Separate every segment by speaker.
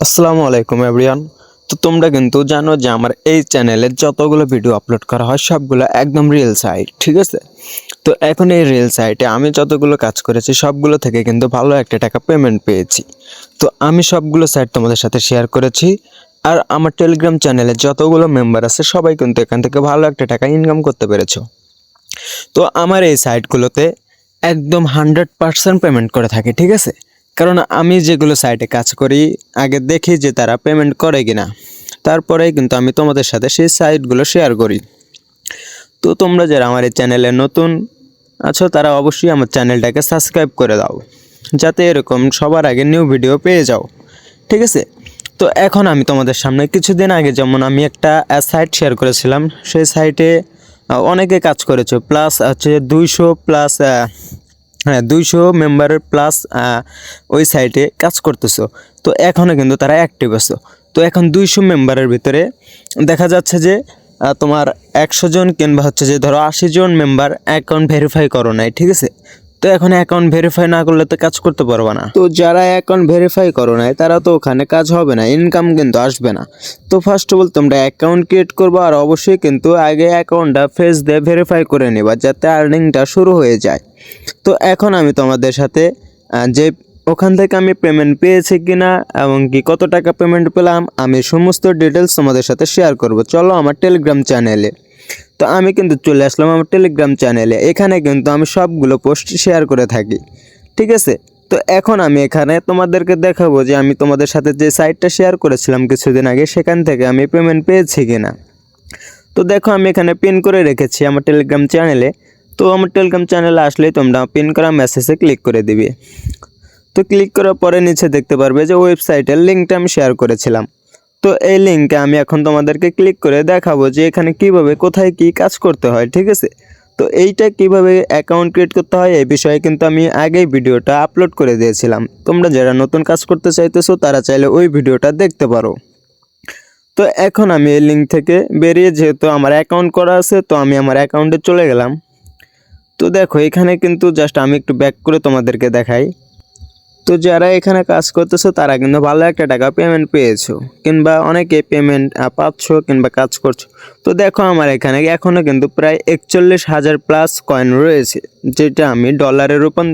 Speaker 1: আসসালামু আলাইকুম এভরিওয়ান। তো তোমরা কিন্তু জানো যে আমার এই চ্যানেলে যতগুলো ভিডিও আপলোড করা হয় সবগুলো একদম রিয়েল সাইট, ঠিক আছে? তো এখন এই রিয়েল সাইটে আমি যতগুলো কাজ করেছি সবগুলো থেকে কিন্তু ভালো একটা টাকা পেমেন্ট পেয়েছি। তো আমি সবগুলো সাইট তোমাদের সাথে শেয়ার করেছি। আর আমার টেলিগ্রাম চ্যানেলে যতগুলো মেম্বার আছে সবাই কিন্তু এখান থেকে ভালো একটা টাকা ইনকাম করতে পেরেছো। তো আমার এই সাইটগুলোতে একদম 100% পেমেন্ট করে থাকে, ঠিক আছে? কারণ আমি যেগুলো সাইটে কাজ করি আগে দেখি যে তারা পেমেন্ট করে কিনা, তারপরেই কিন্তু আমি তোমাদের সাথে সেই সাইটগুলো শেয়ার করি। তো তোমরা যারা আমার এই চ্যানেলে নতুন আছো তারা অবশ্যই আমার চ্যানেলটাকে সাবস্ক্রাইব করে দাও, যাতে এরকম সবার আগে নিউ ভিডিও পেয়ে যাও, ঠিক আছে? তো এখন আমি তোমাদের সামনে কিছুদিন আগে যেমন আমি একটা সাইট শেয়ার করেছিলাম, সেই সাইটে অনেকে কাজ করেছে, প্লাস হচ্ছে 200 প্লাস, হ্যাঁ 200 মেম্বারের প্লাস ওই সাইটে কাজ করতেছো। তো এখনও কিন্তু তারা অ্যাক্টিভ আছো। তো এখন 200 মেম্বারের ভিতরে দেখা যাচ্ছে যে তোমার 100 জন কিংবা হচ্ছে যে ধরো 80 জন মেম্বার অ্যাকাউন্ট ভেরিফাই করো নাই, ঠিক আছে? তো এখন অ্যাকাউন্ট ভেরিফাই না করলে তো কাজ করতে পারবে না। তো যারা অ্যাকাউন্ট ভেরিফাই করো নাই তারা তো ওখানে কাজ হবে না, ইনকাম কিন্তু আসবে না। তো ফার্স্ট অফ অল তোমরা অ্যাকাউন্ট ক্রিয়েট করবো, আর অবশ্যই কিন্তু আগে অ্যাকাউন্টটা ফেস দিয়ে ভেরিফাই করে নেবা যাতে আর্নিংটা শুরু হয়ে যায়। তো এখন আমি তোমাদের সাথে যে ওখান থেকে আমি পেমেন্ট পেয়েছি কিনা এবং কি কত টাকা পেমেন্ট পেলাম আমি সমস্ত ডিটেলস তোমাদের সাথে শেয়ার করব। চলো আমার টেলিগ্রাম চ্যানেলে। তো আমি কিন্তু চলে আসলাম আমার টেলিগ্রাম চ্যানেলে। এখানে কিন্তু আমি সবগুলো পোস্ট শেয়ার করে থাকি, ঠিক আছে? তো এখন আমি এখানে তোমাদেরকে দেখাবো যে আমি তোমাদের সাথে যে সাইটটা শেয়ার করেছিলাম কিছুদিন আগে সেখান থেকে আমি পেমেন্ট পেয়েছি কিনা। তো দেখো আমি এখানে পিন করে রেখেছি আমার টেলিগ্রাম চ্যানেলে। তো আমার টেলিগ্রাম চ্যানেলে আসলে তোমরা পিন করা মেসেজে ক্লিক করে দিবে। তো ক্লিক করার পরে নিচে দেখতে পারবে যে ওয়েবসাইটের লিঙ্কটা আমি শেয়ার করেছিলাম। তো এই লিঙ্কে আমি এখন তোমাদেরকে ক্লিক করে দেখাবো যে এখানে কিভাবে কোথায় কি কাজ করতে হয়, ঠিক আছে? তো এইটা কিভাবে অ্যাকাউন্ট ক্রিয়েট করতে হয় এই বিষয়ে কিন্তু আমি আগেই ভিডিওটা আপলোড করে দিয়েছিলাম। তোমরা যারা নতুন কাজ করতে চাইতেছো তারা চাইলে ওই ভিডিওটা দেখতে পারো। তো এখন আমি এই লিঙ্ক থেকে বেরিয়ে, যেহেতু আমার অ্যাকাউন্ট করা আছে, তো আমি আমার অ্যাকাউন্টে চলে গেলাম। তো দেখো এখানে কিন্তু জাস্ট আমি একটু ব্যাক করে তোমাদেরকে দেখাই। তো যারা এখানে কাজ করতেছো তারা কিন্তু ভালো একটা টাকা পেমেন্ট পেয়েছো, কিংবা অনেকে পেমেন্ট পাচ্ছ কিংবা কাজ করছো। তো দেখো আমার এখানে এখনও কিন্তু প্রায় 41,000 প্লাস কয়েন রয়েছে, যেটা আমি ডলারের উপর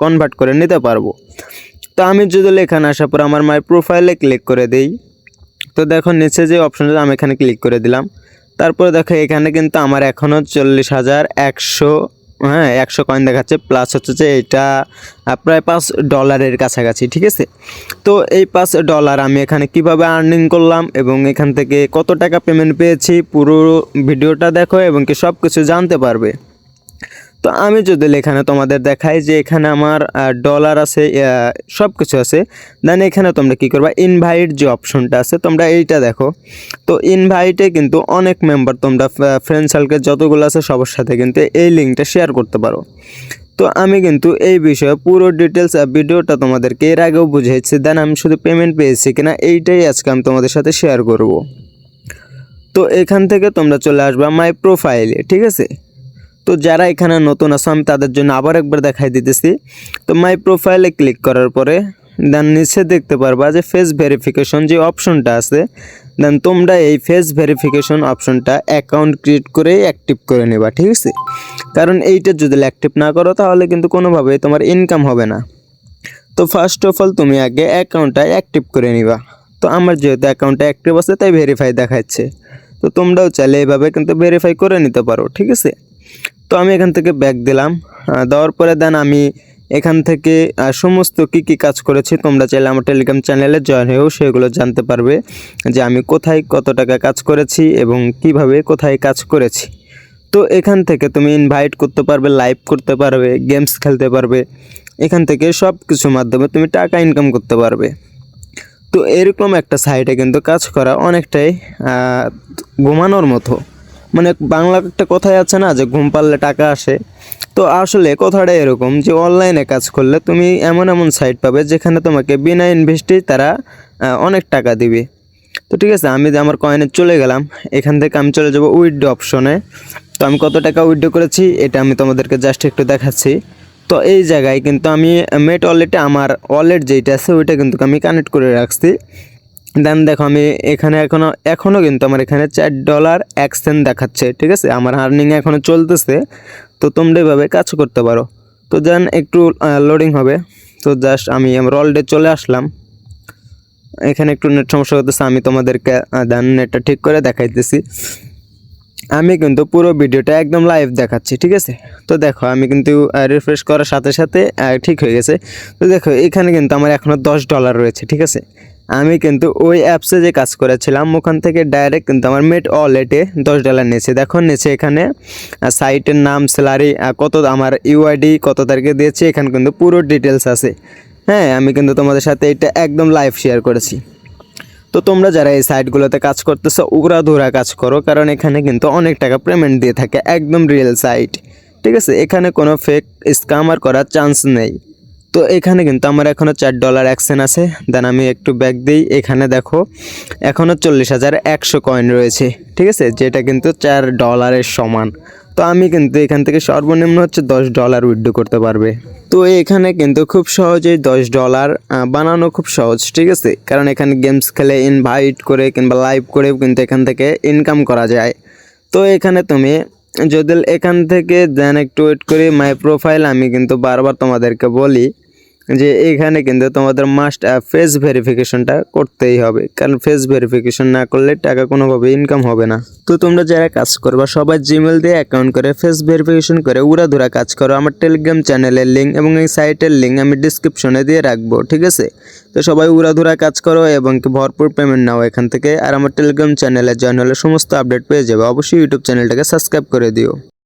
Speaker 1: কনভার্ট করে নিতে পারবো। তো আমি যদি এখানে আসার পর আমার মাই প্রোফাইলে ক্লিক করে দিই, তো দেখো নিচে যে অপশনটা আমি এখানে ক্লিক করে দিলাম। তারপরে দেখো এখানে কিন্তু আমার এখনও 40,100, হ্যাঁ 100 কয়েন দেখাচ্ছে, প্লাস হচ্ছে যে এটা প্রায় $5 কাছাকাছি, ঠিক আছে? তো এই $5 আমি এখানে কিভাবে আর্নিং করলাম এবং এখান থেকে কত টাকা পেমেন্ট পেয়েছি পুরো ভিডিওটা দেখো এবং কি সব কিছু জানতে পারবে। তো আমি যদি এখানে তোমাদের দেখাই যে এখানে আমার ডলার আছে, সব কিছু আছে, দেন এখানে তোমরা কি করবা, ইনভাইট যে অপশনটা আছে তোমরা এইটা দেখো। তো ইনভাইটে কিন্তু অনেক মেম্বার, তোমরা ফ্রেন্ড সার্কেল যতগুলো আছে সবার সাথে কিন্তু এই লিঙ্কটা শেয়ার করতে পারো। তো আমি কিন্তু এই বিষয়ে পুরো ডিটেলস ভিডিওটা তোমাদেরকে এর আগেও বুঝিয়েছি, দেন আমি শুধু পেমেন্ট পেয়েছি কিনা এইটাই আজকে আমি তোমাদের সাথে শেয়ার করব। তো এখান থেকে তোমরা চলে আসবা মাই প্রোফাইলে, ঠিক আছে? তো যারা এখানে নতুন আছো আমি তাদের জন্য আবার একবার দেখাই দিতেছি। তো মাই প্রোফাইলে ক্লিক করার পরে দেন নিচে দেখতে পারবা যে ফেস ভেরিফিকেশন যে অপশনটা আছে, দেন তোমরা এই ফেস ভেরিফিকেশন অপশনটা অ্যাকাউন্ট ক্রিয়েট করে অ্যাক্টিভ করে নেবা, ঠিক আছে? কারণ এইটা যদি অ্যাক্টিভ না করো তাহলে কিন্তু কোনোভাবেই তোমার ইনকাম হবে না। তো ফার্স্ট অফ অল তুমি আগে অ্যাকাউন্টটা অ্যাক্টিভ করে নিবা। তো আমার যেহেতু অ্যাকাউন্টটা অ্যাক্টিভ আছে তাই ভেরিফাই দেখাচ্ছে। তো তোমরাও চাইলে এইভাবে কিন্তু ভেরিফাই করে নিতে পারো, ঠিক আছে? তো আমি এখান থেকে ব্যাক দিলাম, দেওয়ার পরে দেন আমি এখান থেকে সমস্ত কি কাজ করেছি তোমরা চাইলে আমার টেলিগ্রাম চ্যানেলে জয়েন হয়েও সেগুলো জানতে পারবে যে আমি কোথায় কত টাকা কাজ করেছি এবং কিভাবে কোথায় কাজ করেছি। তো এখান থেকে তুমি ইনভাইট করতে পারবে, লাইভ করতে পারবে, গেমস খেলতে পারবে, এখান থেকে সব কিছুর মাধ্যমে তুমি টাকা ইনকাম করতে পারবে। তো এরকম একটা সাইটে কিন্তু কাজ করা অনেকটাই ঘুমানোর মতো, মানে বাংলা একটা কথাই আছে না যে ঘুম পারলে টাকা আসে। তো আসলে কথাটা এরকম যে অনলাইনে কাজ করলে তুমি এমন এমন সাইট পাবে যেখানে তোমাকে বিনা ইনভেস্টেই তারা অনেক টাকা দিবে। তো ঠিক আছে, আমি আমার কয়েনে চলে গেলাম, এখান থেকে আমি চলে যাব উইথড্র অপশনে। তো আমি কত টাকা উইথড্র করেছি এটা আমি তোমাদেরকে জাস্ট একটু দেখাচ্ছি। তো এই জায়গায় কিন্তু আমি মেট ওয়ালেটে আমার ওয়ালেট যেইটা আছে ওইটা কিন্তু আমি কানেক্ট করে রাখছি। দেন দেখো আমি এখানে এখনও কিন্তু আমার এখানে $4.01 দেখাচ্ছে, ঠিক আছে। আমার আর্নিং এখনও চলতেছে। তো তোমরা এভাবে কাজ করতে পারো। তো দেন একটু লোডিং হবে। তো জাস্ট আমি আমার অলরেডি চলে আসলাম। এখানে একটু নেট সমস্যা হতেছে, আমি তোমাদেরকে দেন নেটটা ঠিক করে দেখাইতেছি। আমি কিন্তু পুরো ভিডিওটা একদম লাইভ দেখাচ্ছি, ঠিক আছে। তো দেখো আমি কিন্তু রিফ্রেশ করার সাথে সাথে ঠিক হয়ে গেছে। তো দেখো এখানে কিন্তু আমার এখনও $10 রয়েছে, ঠিক আছে। আমি কিন্তু ওই অ্যাপসে যে কাজ করেছিলাম ওখান থেকে ডাইরেক্ট কিন্তু আমার মেট ওয়ালেটে $10 নিয়েছে। দেখো নিচে এখানে সাইটের নাম, স্যালারি, কত আমার ইউআইডি কত তারিখে দিয়েছে, এখানে কিন্তু পুরো ডিটেলস আছে। হ্যাঁ, আমি কিন্তু তোমাদের সাথে এটা একদম লাইভ শেয়ার করেছি। তো তোমরা যারা এই সাইটগুলোতে কাজ করতেছো উড়াধুরা কাজ করো, কারণ এখানে কিন্তু অনেক টাকা পেমেন্ট দিয়ে থাকে, একদম রিয়েল সাইট, ঠিক আছে। এখানে কোনো ফেক স্ক্যামার করার চান্স নেই। তো এখানে কিন্তু আমার এখনও $4 আছে। দেন আমি একটু ব্যাক দিই, এখানে দেখো এখনও 40,100 কয়েন রয়েছে, ঠিক আছে, যেটা কিন্তু $4 সমান। তো আমি কিন্তু এখান থেকে সর্বনিম্ন হচ্ছে $10 উইথড্র করতে পারবে। তো এখানে কিন্তু খুব সহজেই $10 বানানো খুব সহজ, ঠিক আছে। কারণ এখানে গেমস খেলে ইনভাইট করে কিংবা লাইভ করেও কিন্তু এখান থেকে ইনকাম করা যায়। তো এখানে তুমি যদি এখান থেকে দেন একটু ওয়েট করি মাই প্রোফাইল, আমি কিন্তু বারবার তোমাদেরকে বলি যে এখানে কিন্তু তোমাদের মাস্ট ফেস ভেরিফিকেশনটা করতেই হবে, কারণ ফেস ভেরিফিকেশন না করলে টাকা কোনোভাবে ইনকাম হবে না। তো তোমরা যারা কাজ করবা সবাই জিমেল দিয়ে অ্যাকাউন্ট করে ফেস ভেরিফিকেশন করে উড়াধুরা কাজ করো। আমার টেলিগ্রাম চ্যানেলের লিঙ্ক এবং এই সাইটের লিঙ্ক আমি ডিসক্রিপশনে দিয়ে রাখবো, ঠিক আছে। তো সবাই উড়াধুরা কাজ করো এবং কি ভরপুর পেমেন্ট নাও এখান থেকে। আর আমার টেলিগ্রাম চ্যানেলে জয়েন হলে সমস্ত আপডেট পেয়ে যাবে। অবশ্যই ইউটিউব চ্যানেলটাকে সাবস্ক্রাইব করে দিও।